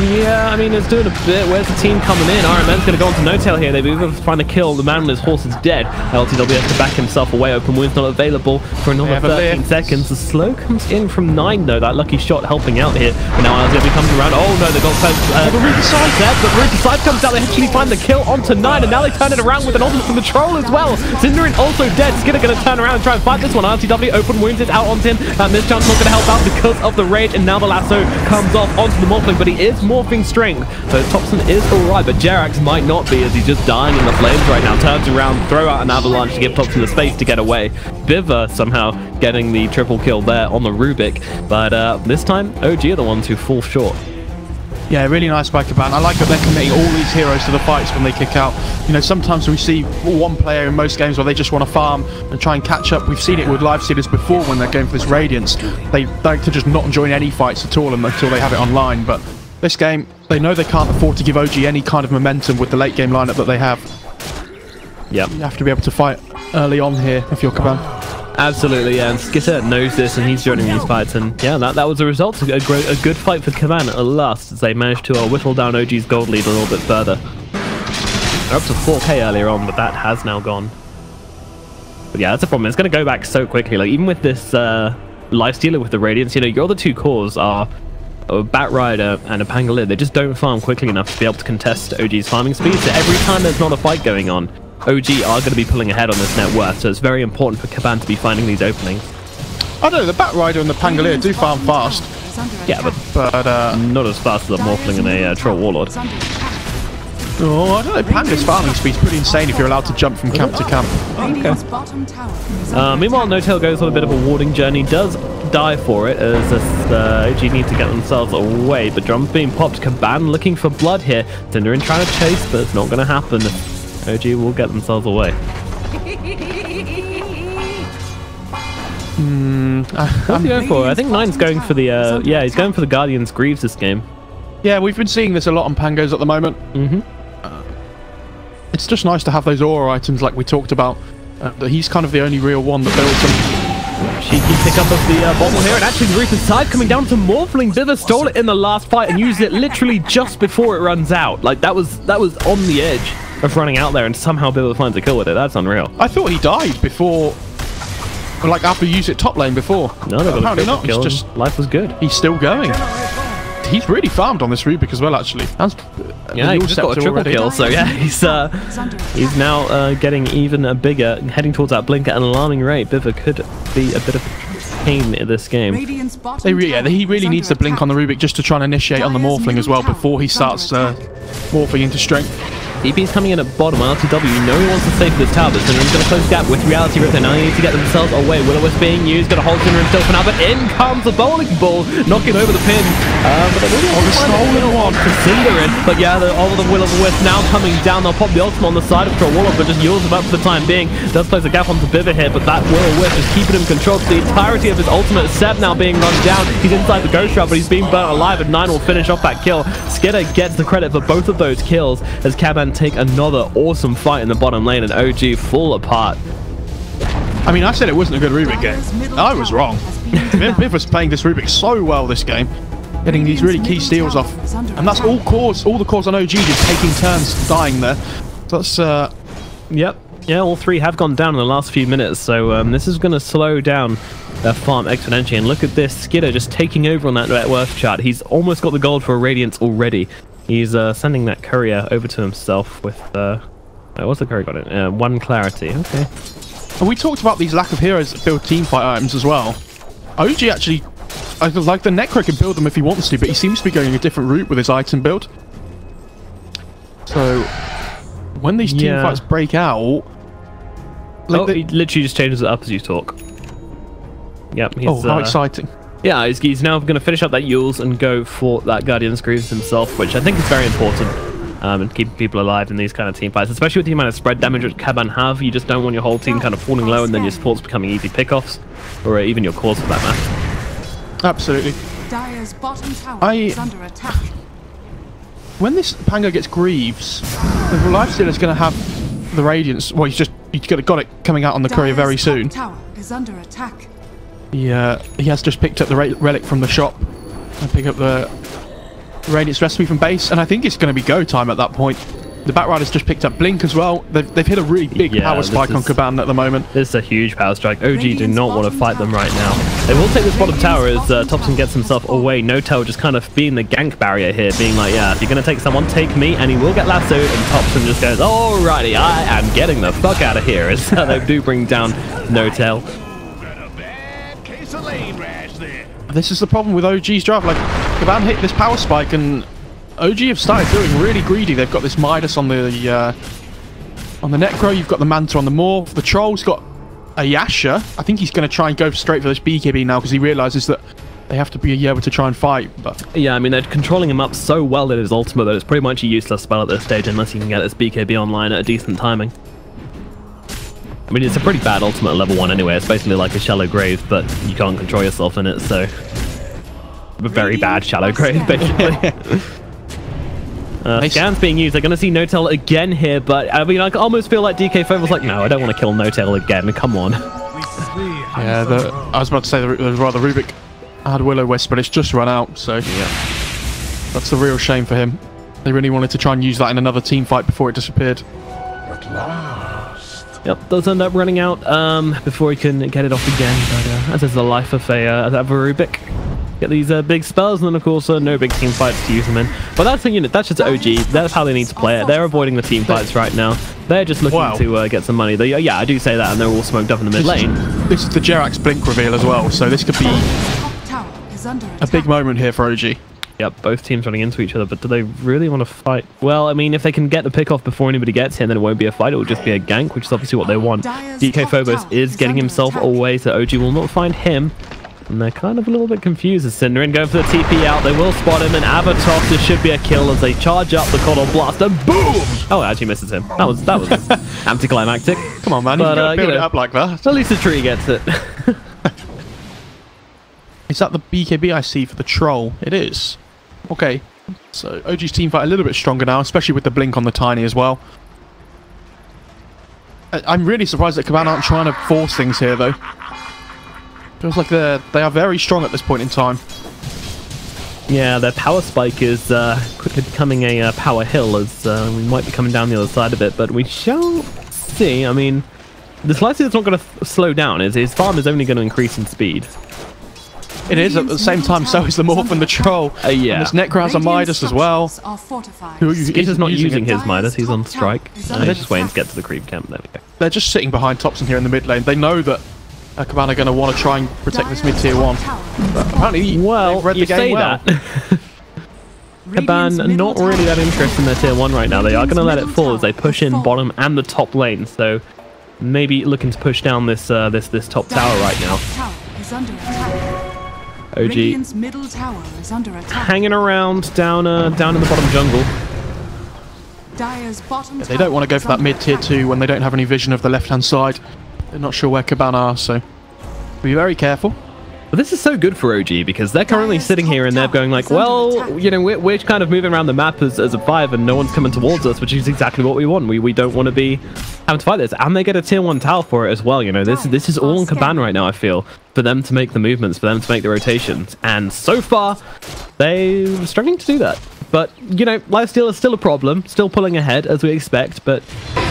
Yeah, I mean, it's doing a bit. Where's the team coming in? RMN's going to go on to No-Tail here. They've even trying to kill the man when his horse is dead. LTW has to back himself away. Open wound's not available for another 13 seconds. The slow comes in from 9, though. That lucky shot helping out here. But now LTW comes around. Oh, no, they've got the Reaper side there. But the Reaper side comes out. They actually find the kill onto 9. And now they turn it around with an ultimate from the Troll as well. Cinderin also dead. Skinner going to turn around and try and fight this one. LTW open wounds is out onto him. Mischance not going to help out because of the rage. And now the lasso comes off onto the Morphling. But he is morphing strength. So Thompson is alright, but Jerax might not be as he's just dying in the flames right now. Turns around, throw out an avalanche to give Thompson the space to get away. Biva somehow getting the triple kill there on the Rubik, but this time OG are the ones who fall short.
Yeah, really nice by Kaban. I like that they're committing all these heroes to the fights when they kick out. You know, sometimes we see one player in most games where they just want to farm and try and catch up. We've seen it with live seeders before when they're going for this Radiance. They like to just not join any fights at all until they have it online. But this game, they know they can't afford to give OG any kind of momentum with the late game lineup that they have.
Yep.
You have to be able to fight early on here if you're Kaban.
Absolutely, yeah, and Skitter knows this and he's joining these fights, and yeah, that was a result. A good fight for Kaban at last as they managed to whittle down OG's gold lead a little bit further. They're up to 4k earlier on, but that has now gone. But yeah, that's the problem. It's going to go back so quickly. Like, even with this lifestealer with the Radiance, you know, your other two cores are a Bat Rider and a Pangolier. They just don't farm quickly enough to be able to contest OG's farming speed. So every time there's not a fight going on, OG are going to be pulling ahead on this net worth, so it's very important for Kaban to be finding these openings.
I don't know, the Bat Rider and the Pangolier do farm fast.
Yeah, but not as fast as a Morphling and a Troll Warlord.
Oh, I don't know, Panda's farming speed's pretty insane if you're allowed to jump from camp to camp.
Okay. Meanwhile, No-Tail goes on a bit of a warding journey, does die for it, as OG need to get themselves away, but drums being popped. Kaban looking for blood here. Cinderin trying to chase, but it's not going to happen. OG will get themselves away. What's he going for? I think Nine's going for the, yeah, he's going for the Guardian's Greaves this game.
Yeah, we've been seeing this a lot on Pangos at the moment. It's just nice to have those aura items like we talked about. He's kind of the only real one that builds them.
Cheeky pick up of the bottle here, and actually the Reaper's side coming down to Morphling. Biver stole it in the last fight and used it literally just before it runs out. Like, that was on the edge of running out there, and somehow Biver finds a kill with it. That's unreal.
I thought he died before, like after you used it top lane before.
No, apparently not.
It's just
life was good.
He's still going. He's really farmed on this Rubik as well, actually.
Yeah, he's just got a triple kill, so yeah, he's now getting even bigger, heading towards that blink at an alarming rate. Biver could be a bit of a pain in this game.
He really needs to blink on the Rubik just to try and initiate on the Morphling as well before he starts morphing into strength.
DP's coming in at bottom. LTW, you know he wants to save this tower, but Cinderin's going to close the gap with Reality Rip. Now they need to get themselves away. Will-O-Wisp being used, going to hold Cinderin still for now, but in comes the bowling ball, knocking over the pin. But they're really the stolen one for Cinderin. But yeah, all of the Will-O-Wisp now coming down. They'll pop the ultimate on the side of Troll Warlord, but just yields him up for the time being. Does close the gap onto Biver here, but that Will-O-Wisp is keeping him controlled. The entirety of his ultimate. Seb now being run down. He's inside the Ghost Shroud, but he's being burnt alive, and Nine will finish off that kill. Skidder gets the credit for both of those kills as Kaban take another awesome fight in the bottom lane, and OG fall apart.
I mean, I said it wasn't a good Rubik game. I was wrong. Viv was playing this Rubik so well this game, getting these really key steals off, and that's all the cores on OG just taking turns dying there. That's
yep. Yeah, all three have gone down in the last few minutes, so this is going to slow down their farm exponentially. And look at this, Skidder just taking over on that net worth chart. He's almost got the gold for a Radiance already. He's sending that courier over to himself with, what's the courier got it? 1 clarity, okay.
And we talked about these lack of heroes that build teamfight items as well. OG actually, like the Necro can build them if he wants to, but he seems to be going a different route with his item build. So, when these teamfights break out... Like
he literally just changes it up as you talk. Yep. He's,
how exciting.
Yeah, he's now going to finish up that Yules and go for that Guardian's Greaves himself, which I think is very important in keeping people alive in these kind of team fights, especially with the amount of spread damage that Kaban have. You just don't want your whole team kind of falling low and then your supports becoming easy pickoffs, or even your cores for that matter.
Absolutely.
Dire's bottom tower is under attack.
When this Pango gets Greaves, the Lifestealer is going to have the Radiance. Well, he's got it coming out on the courier very soon.
Tower is under attack.
He has just picked up the relic from the shop and pick up the Radiance recipe from base, and I think it's going to be go time at that point. The Batrider's just picked up Blink as well. They've hit a really big power spike on Kaban at the moment.
This is a huge power strike. OG do not want to fight them right now. They will take this bottom tower as Thompson gets himself away. No-Tail just kind of being the gank barrier here, being like, yeah, if you're going to take someone, take me, and he will get lassoed, and Thompson just goes, alrighty, I am getting the fuck out of here, as they do bring down No-Tail.
This is the problem with OG's drive. Like, Kaban hit this power spike, and OG have started doing really greedy. They've got this Midas on the Necro. You've got the Manta on the Morph. The Troll's got a Yasha. I think he's going to try and go straight for this BKB now because he realizes that they have to be able to try and fight. But
yeah, I mean, they're controlling him up so well that his ultimate, that it's pretty much a useless spell at this stage unless you can get this BKB online at a decent timing. I mean, it's a pretty bad ultimate at level 1 anyway. It's basically like a shallow grave, but you can't control yourself in it, so... a very bad shallow grave, basically. Scans being used. They're going to see No-Tail again here, but I mean, I almost feel like DK Fo was like, no, I don't want to kill No-Tail again. Come on.
Yeah, I was about to say the Rubik had Will-O-Wisp, but it's just run out, so yeah. That's a real shame for him. They really wanted to try and use that in another team fight before it disappeared.
At last.
Yep, does end up running out before he can get it off again, but as is the life of a Rubik. Get these big spells, and then of course no big team fights to use them in. But that's the unit. That's just OG. That's how they need to play it. They're avoiding the team fights right now. They're just looking to get some money. Yeah, I do say that, and they're all smoked up in the mid lane.
This is the Jerax Blink reveal as well, so this could be a big moment here for OG.
Yep, both teams running into each other, but do they really want to fight? Well, I mean, if they can get the pick off before anybody gets here, then it won't be a fight. It will just be a gank, which is obviously what they want. DK Phobos is getting himself away, so OG will not find him. And they're kind of a little bit confused as Cinderin going for the TP out. They will spot him, and Avatos, this should be a kill as they charge up the Coddle Blast, and boom! Oh, it actually misses him. That was anticlimactic.
Come on, man, but, you build it up like that.
At least the tree gets it.
Is that the BKB I see for the troll? It is. Okay, so OG's team fight a little bit stronger now, especially with the blink on the Tiny as well. I'm really surprised that Kaban aren't trying to force things here, though. Feels like they are very strong at this point in time.
Yeah, their power spike is quickly becoming a power hill, as we might be coming down the other side of it, but we shall see. I mean, the Slicer is not going to slow down. His farm is only going to increase in speed.
It is, at the same time, so is the Morph and the Troll.
Yeah.
And this Necraz and Midas as well.
Skitter's not using his Midas, he's on strike. They're just waiting to get to the creep camp. There we go.
They're just sitting behind Topson here in the mid lane. They know that Kaban are going to want to try and protect this mid tier 1. But apparently,
well,
read
you
the game
say
well.
that. Kaban not really that interested in their tier 1 right now. They are going to let it fall as they push in bottom and the top lane. So maybe looking to push down this this top tower right now. OG
middle tower is under attack.
Hanging around down in the bottom jungle.
They don't want to go for that mid tier 2 when they don't have any vision of the left hand side. They're not sure where Kaban are, so be very careful.
But this is so good for OG because they're currently sitting here and they're going like, well, you know, we're kind of moving around the map as a 5 and no one's coming towards us, which is exactly what we want. We don't want to be having to fight this, and they get a tier 1 tower for it as well. You know, this is all on Kaban right now, I feel, for them to make the movements, for them to make the rotations, and so far they're struggling to do that. But, you know, lifesteal is still a problem, still pulling ahead as we expect, but...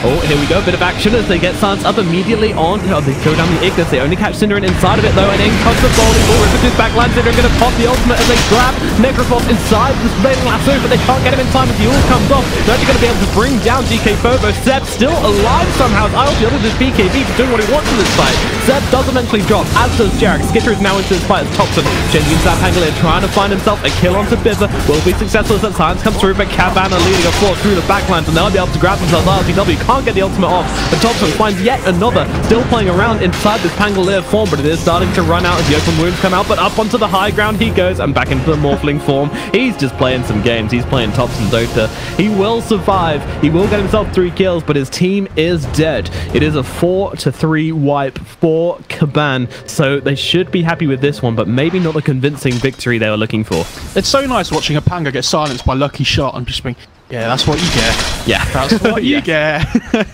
Oh, here we go, a bit of action as they get Silence up immediately on... Oh, they go down the Ignis, they only catch Cinderin inside of it though, and in comes the Bowling Ball, Ripper to his backline, Cinderin going to pop the ultimate as they grab Necrophos inside the Blading Lasso, but they can't get him in time as the ult comes off. They're actually going to be able to bring down DK Phobos. Seb still alive somehow, as I'll be able to just BKB for doing what he wants in this fight. Seb does eventually drop, as does Jerax. Skitter is now into this fight as Topson. Changing Zap Pangolier trying to find himself a kill onto Bibba. Will be successful as that Silence comes through, but Kaban are leading a force through the backlines, and they'll be able to grab themselves. RTW can't get the ultimate off, but Topson finds yet another, still playing around inside this Pangolier form, but it is starting to run out as the open wounds come out, but up onto the high ground he goes, and back into the Morphling form. He's just playing some games. He's playing Topson Dota. He will survive. He will get himself 3 kills, but his team is dead. It is a 4-3 wipe for Kaban, so they should be happy with this one, but maybe not the convincing victory they were looking for.
It's so nice watching a Panga get silenced by lucky shot and just being, yeah, that's what you get.
Yeah,
that's what you get.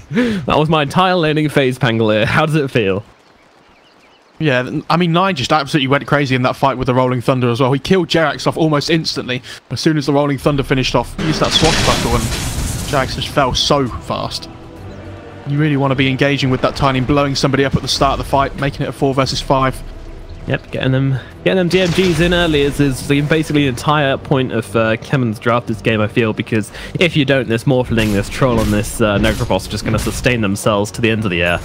That was my entire laning phase, Pangolier. How does it feel?
Yeah, I mean, 9 just absolutely went crazy in that fight with the Rolling Thunder as well. He killed Jerax off almost instantly. As soon as the Rolling Thunder finished off, he used that swashbuckle and Jerax just fell so fast. You really want to be engaging with that Tiny and blowing somebody up at the start of the fight, making it a 4 versus 5.
Yep, getting them DMGs in early is basically the entire point of Kemen's draft this game, I feel, because if you don't, this Morphling, this Troll, and this Necrophos are just going to sustain themselves to the ends of the air.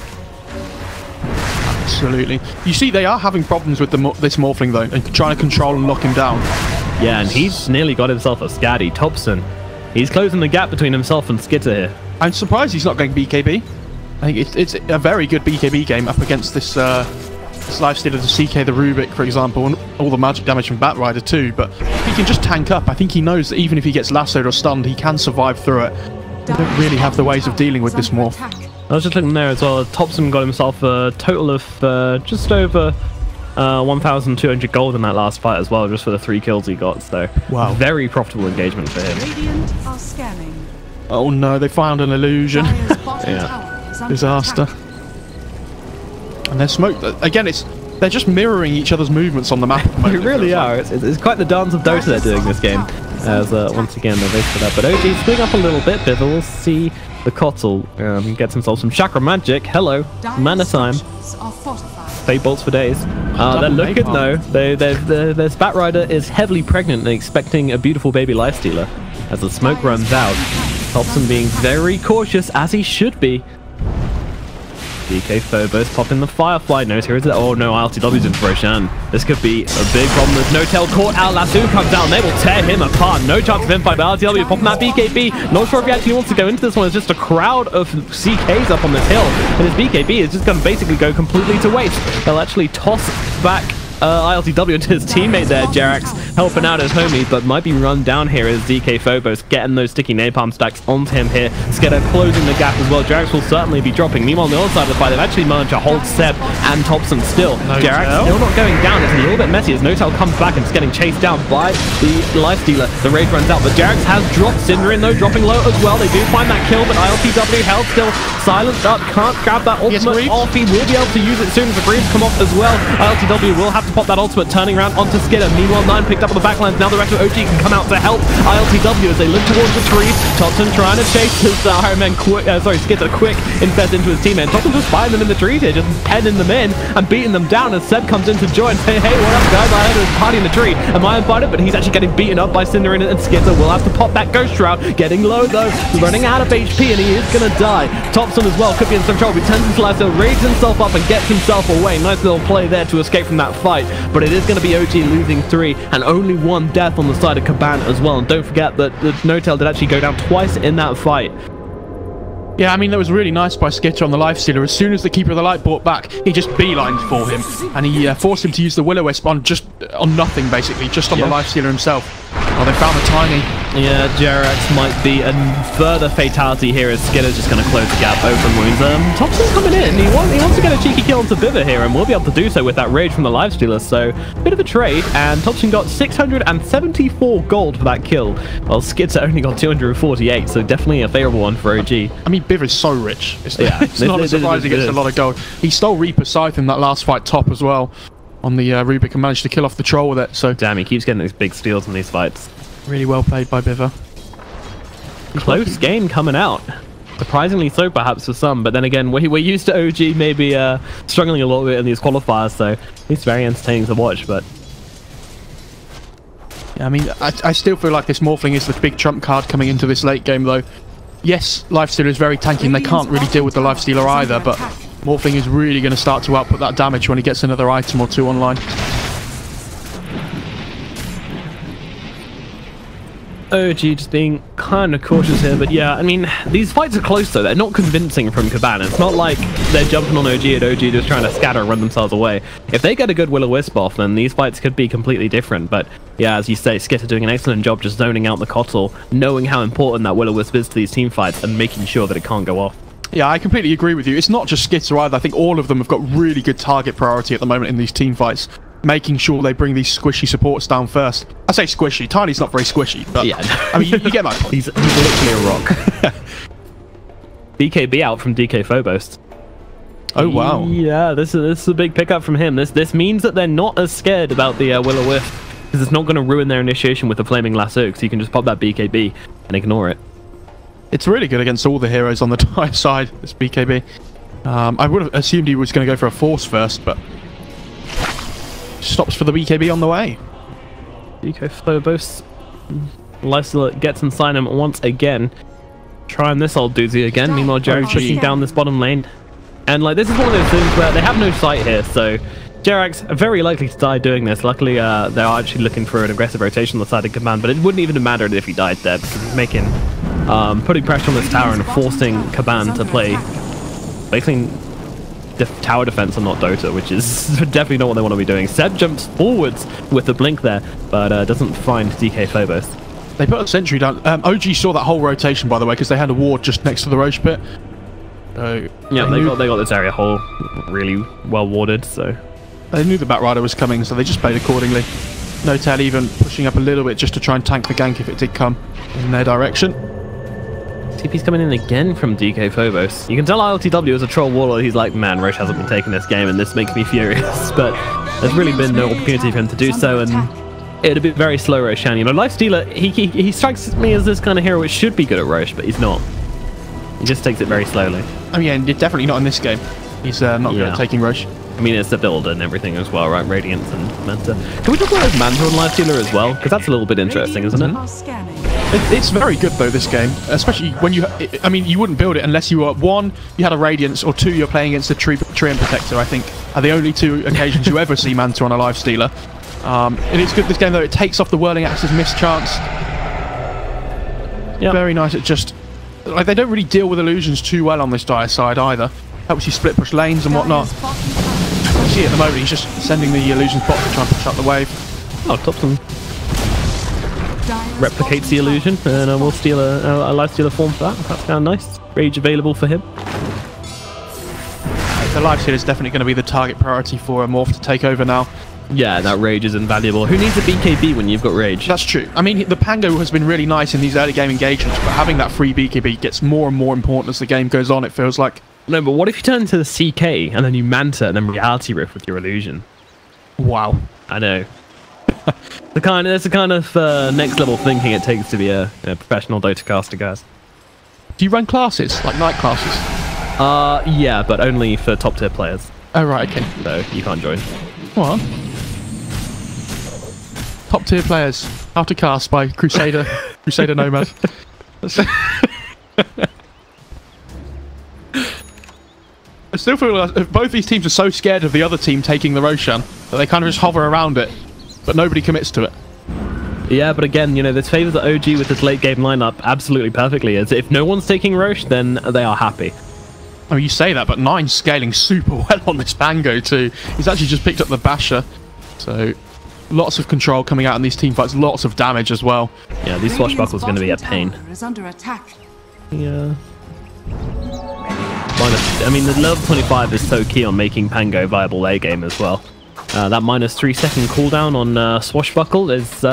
Absolutely. You see, they are having problems with this Morphling, though, and trying to control and lock him down.
Yeah, and he's nearly got himself a Scatty. Topson, he's closing the gap between himself and Skitter here.
I'm surprised he's not going BKB. I think it's a very good BKB game up against this this lifestealer to CK the Rubik, for example, and all the magic damage from Batrider too, but he can just tank up. I think he knows that even if he gets lassoed or stunned, he can survive through it. They don't really have the ways of dealing with this morph.
I was just looking there as well. Thompson got himself a total of just over 1,200 gold in that last fight as well, just for the 3 kills he got. So,
wow,
very profitable engagement for him.
Radiant are scanning.
Oh no, they found an illusion.
Yeah.
Disaster. And they're smoked. Again, they're just mirroring each other's movements on the map.
They really are. It's quite the dance of Dota they're doing this game. As once again they're based up. But OG split up a little bit. Biver will see the Kotl gets himself some chakra magic. Hello, mana time. Fade bolts for days. They're looking though. Their Batrider is heavily pregnant and expecting a beautiful baby lifestealer. As the smoke runs out, Thompson being very cautious as he should be. DK Phobos popping the Firefly. Knows here is it. Oh no, ILTW's in for Roshan. This could be a big problem. There's no tail caught out. Lasso comes down. They will tear him apart. No chance of him fight. But ILTW popping that BKB. Not sure if he actually wants to go into this one. It's just a crowd of CKs up on this hill. And his BKB is just going to basically go completely to waste. They'll actually toss back ILTW into his teammate there, Jerax, helping out his homie, but might be run down here as DK Phobos getting those sticky napalm stacks onto him here. Skidder closing the gap as well. Jerax will certainly be dropping. Meanwhile, on the other side of the fight, they've actually managed to hold Seb and Thompson still. Jerax still not going down. It's a little bit messy as Notel comes back and is getting chased down by the lifestealer. The rage runs out, but Jerax has dropped Cinderin though, dropping low as well. They do find that kill, but ILTW held still silenced up, can't grab that ultimate off. He will be able to use it soon as the Greaves come off as well. ILTW will have to pop that ultimate, turning around onto Skidder. Meanwhile, 9 picked up on the backlines. Now the rest of OG can come out to help ILTW as they look towards the trees. Thompson trying to chase his Iron Man Skidder quick infest into his teammate. Thompson just finding them in the trees here, just penning them in and beating them down as Seb comes in to join. Hey, what up guys? I heard there's a party in the tree. Am I invited? But he's actually getting beaten up by Cinderin, and Skidder will have to pop that Ghost Shroud. Getting low though, running out of HP, and he is gonna die. Thompson as well could be in some trouble. He turns his life, raises himself up and gets himself away. Nice little play there to escape from that fight, but it is going to be OG losing 3 and only 1 death on the side of Kaban as well. And don't forget that the Notel did actually go down twice in that fight.
Yeah, I mean, that was really nice by Skitcher on the lifestealer. As soon as the Keeper of the Light brought back, he just beelined for him, and he forced him to use the Will-O-Wisp on nothing, basically, just on the lifestealer himself. Oh, they found the timing.
Yeah, Jerax might be a further fatality here as Skidder's just going to close the gap, open wounds. Thompson's coming in. He wants to get a cheeky kill onto Biver here, and we'll be able to do so with that rage from the lifestealer. So, bit of a trade, and Thompson got 674 gold for that kill, while Skidder only got 248, so definitely a favorable one for OG.
I mean, Biver's so rich. It's not a surprise he gets a lot of gold. He stole Reaper's Scythe in that last fight top as well on the Rubik and managed to kill off the troll with it. So
damn, he keeps getting these big steals in these fights.
Really well played by Biver.
Close game coming out. Surprisingly so, perhaps, for some. But then again, we're used to OG maybe struggling a little bit in these qualifiers, so it's very entertaining to watch. But
yeah, I mean, I still feel like this Morphling is the big trump card coming into this late game, though. Yes, Lifestealer is very tanky, and they can't really deal with the Lifestealer either, but Morphling is really going to start to output that damage when he gets another item or 2 online.
OG just being kind of cautious here, but yeah, I mean, these fights are close though. They're not convincing from Kaban. It's not like they're jumping on OG and OG just trying to scatter and run themselves away. If they get a good Will-O-Wisp off, then these fights could be completely different. But yeah, as you say, Skitter doing an excellent job just zoning out the Kotl, knowing how important that Will-O-Wisp is to these team fights and making sure that it can't go off.
Yeah, I completely agree with you. It's not just Skitter either. I think all of them have got really good target priority at the moment in these team fights, making sure they bring these squishy supports down first. I say squishy. Tiny's not very squishy, but yeah, I mean, you get my point.
He's literally a rock. BKB out from DK Phobos.
Oh wow.
Yeah, this is a big pickup from him. This means that they're not as scared about the Will-O-Wisp, because it's not going to ruin their initiation with the Flaming Lasso, because you can just pop that BKB and ignore it.
It's really good against all the heroes on the Dire side, this BKB. I would have assumed he was going to go for a Force first, but stops for the BKB on the way.
DK Phobos. Lifestealer gets inside him once again. Trying this old doozy again. Meanwhile, Jerax pushing down this bottom lane. And like, this is one of those things where they have no sight here, so Jerax are very likely to die doing this. Luckily, they're actually looking for an aggressive rotation on the side of Kaban, but it wouldn't even have mattered if he died there, because he's making, putting pressure on this tower and forcing Kaban to play basically tower defense and not Dota, which is definitely not what they want to be doing. Seb jumps forwards with the blink there, but doesn't find DK Phobos.
They put a sentry down. OG saw that whole rotation, by the way, because they had a ward just next to the Roche pit. So
yeah, they got this area whole really well warded, so
they knew the Batrider was coming, so they just played accordingly. No Tail even pushing up a little bit just to try and tank the gank if it did come in their direction.
TP's coming in again from DK Phobos. You can tell ILTW as a troll warlord, he's like, man, Roche hasn't been taking this game and this makes me furious. But there's really been no opportunity for him to do so, and it'd be very slow Roshan. You know, Lifestealer, he strikes me as this kind of hero which should be good at Roche, but he's not. He just takes it very slowly.
Oh yeah, and definitely not in this game. He's not good at taking Roche.
I mean, it's the build and everything as well, right? Radiance and Manta. Can we talk about Manta and Lifestealer as well? Because that's a little bit interesting, isn't it?
It's very good though, this game, especially when you. I mean, you wouldn't build it unless you were one, you had a Radiance, or two, you're playing against a Treant Protector. I think are the only two occasions you ever see Manta on a Lifestealer. And it's good this game though. It takes off the Whirling Axe's mischance. Yeah, very nice. It just like they don't really deal with illusions too well on this dire side either. Helps you split push lanes and whatnot. You see at the moment he's just sending the illusions bot to try and push up the wave.
Oh, Topson replicates the illusion, and we'll steal a Lifestealer form for that. That's kind of nice. Rage available for him.
The Lifestealer is definitely going to be the target priority for a Morph to take over now.
Yeah, that Rage is invaluable. Who needs a BKB when you've got Rage?
That's true. I mean, the Pango has been really nice in these early game engagements, but having that free BKB gets more and more important as the game goes on, it feels like.
No, but what if you turn to the CK and then you Manta and then Reality Rift with your illusion?
Wow.
I know. That's the kind of next level thinking it takes to be a professional Dota caster, guys.
Do you run classes, like night classes?
Yeah, but only for top tier players.
Oh, right, okay.
So you can't join.
What? Top tier players. How to cast by Crusader Nomad. I still feel like both these teams are so scared of the other team taking the Roshan that they kind of just hover around it, but nobody commits to it.
Yeah, but again, you know, this favors the OG with this late game lineup absolutely perfectly. As if no one's taking Roche, then they are happy.
I mean, you say that, but Nine's scaling super well on this Pango too. He's actually just picked up the Basher, so lots of control coming out in these team fights, lots of damage as well.
Yeah, these swashbuckles are going to be a pain. Yeah. I mean, the level 25 is so key on making Pango viable late game as well. That minus 3 second cooldown on Swashbuckle is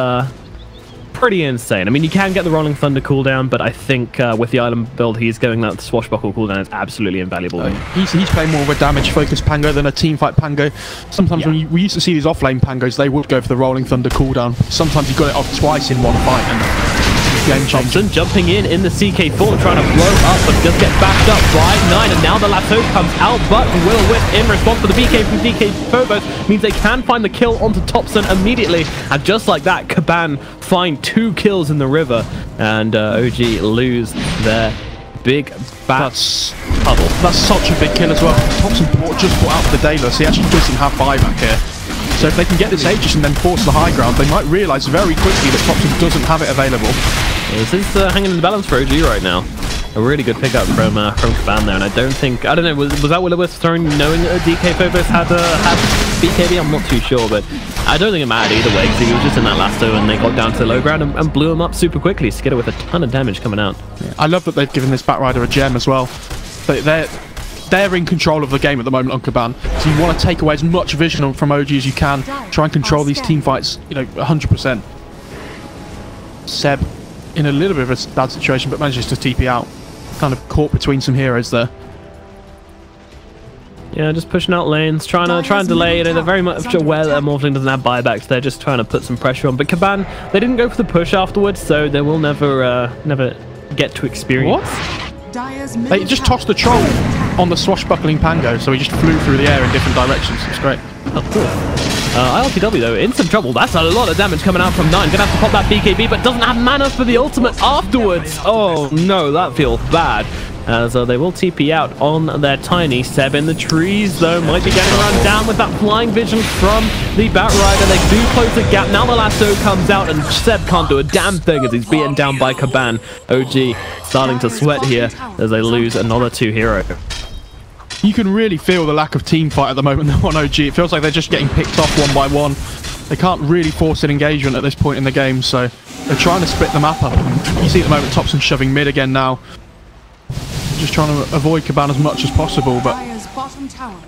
pretty insane. I mean, you can get the Rolling Thunder cooldown, but I think with the island build he's going, that Swashbuckle cooldown is absolutely invaluable.
He's playing more of a damage-focused Pango than a team-fight Pango. Sometimes when we used to see these off-lane Pangos, they would go for the Rolling Thunder cooldown. Sometimes you got it off twice in one fight, and game
Thompson jumping in the CK4, trying to blow up, but just get backed up by Nine, and now the lasso comes out, but Will-O-Wisp in response to the BK from DK Phobos means they can find the kill onto Topson immediately, and just like that, Kaban find 2 kills in the river, and OG lose their big bats puddle.
That's such a big kill as well. Topson just brought out the Daedalus, he actually doesn't have buyback here. So if they can get this Aegis and then force the high ground, they might realise very quickly that Topson doesn't have it available.
Yeah, this is hanging in the balance for OG right now. A really good pickup from Kaban there, and I don't know, was that Will-O-Wisp throwing knowing that DK Phobos had BKB? I'm not too sure, but I don't think it mattered either way, because he was just in that lasso and they got down to the low ground and blew him up super quickly. Skidder with a ton of damage coming out.
Yeah. I love that they've given this Batrider a gem as well. They're in control of the game at the moment on Kaban, so you want to take away as much vision from OG as you can, try and control these team fights, you know, 100%. Seb in a little bit of a bad situation, but manages to TP out. Kind of caught between some heroes there.
Yeah, just pushing out lanes, trying to delay. You know, they're very much aware that Morphling doesn't have buybacks. They're just trying to put some pressure on. But Kaban, they didn't go for the push afterwards, so they will never get to experience.
What? They just tossed the troll on the swashbuckling Pango, so he just flew through the air in different directions. It's great.
Oh, cool. ILTW though, in some trouble. That's a lot of damage coming out from Nine. Gonna have to pop that BKB, but doesn't have mana for the ultimate afterwards. Oh no, that feels bad. As they will TP out on their tiny. Seb in the trees though, might be getting run down with that flying vision from the Batrider. They do close the gap. Now the lasso comes out and Seb can't do a damn thing as he's beaten down by Kaban. OG starting to sweat here as they lose another 2 hero.
You can really feel the lack of team fight at the moment on OG. It feels like they're just getting picked off one by one. They can't really force an engagement at this point in the game, so they're trying to split the map up. You see at the moment Topson shoving mid again now. Just trying to avoid Kaban as much as possible, but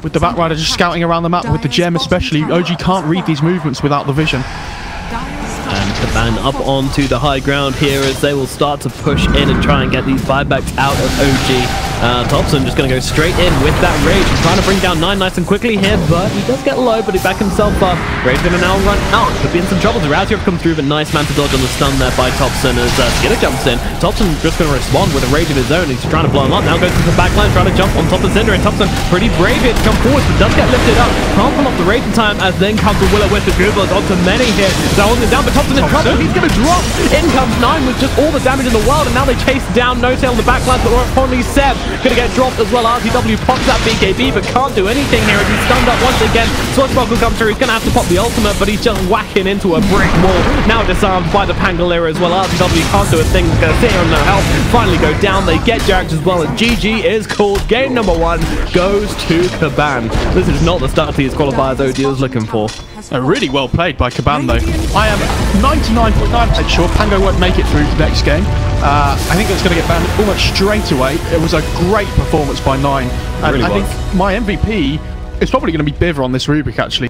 with the Batrider just scouting around the map, with the gem especially, OG can't read these movements without the vision.
And Kaban up onto the high ground here as they will start to push in and try and get these buybacks out of OG. Topson just going to go straight in with that Rage. He's trying to bring down 9 nice and quickly here, but he does get low, but he back himself up. Rage going to now run out. Could be in some trouble. Razio come through, but nice man to dodge on the stun there by Topson as Skidder jumps in. Topson just going to respond with a Rage of his own. He's trying to blow him up. Now goes to the backline, trying to jump on top of Cinder, and Topson pretty brave here to come forward, but does get lifted up. Can't pull off the Rage in time as then comes the Will-O-Wisp of Goobers onto many here. They're holding it down, but Topson in trouble. He's going to drop. In comes 9 with just all the damage in the world, and now they chase down No-Tail on the backline, but more importantly, Seb going to get dropped as well. RTW pops that BKB, but can't do anything here as he's stunned up once again. Swashbuckle comes through. He's going to have to pop the ultimate, but he's just whacking into a brick wall. Now disarmed by the Pangolier as well. RTW can't do a thing. He's going to sit here on no health. Finally go down. They get jacked as well, and GG is called. Game number 1 goes to Kaban. This is not the start to his qualifiers OG was looking for.
Really well played by Kaban though. I am 99.9% sure Pango won't make it through to the next game. I think it's going to get banned almost straight away. It was a great performance by 9. And really I think my MVP is probably going to be Biver on this rubric actually.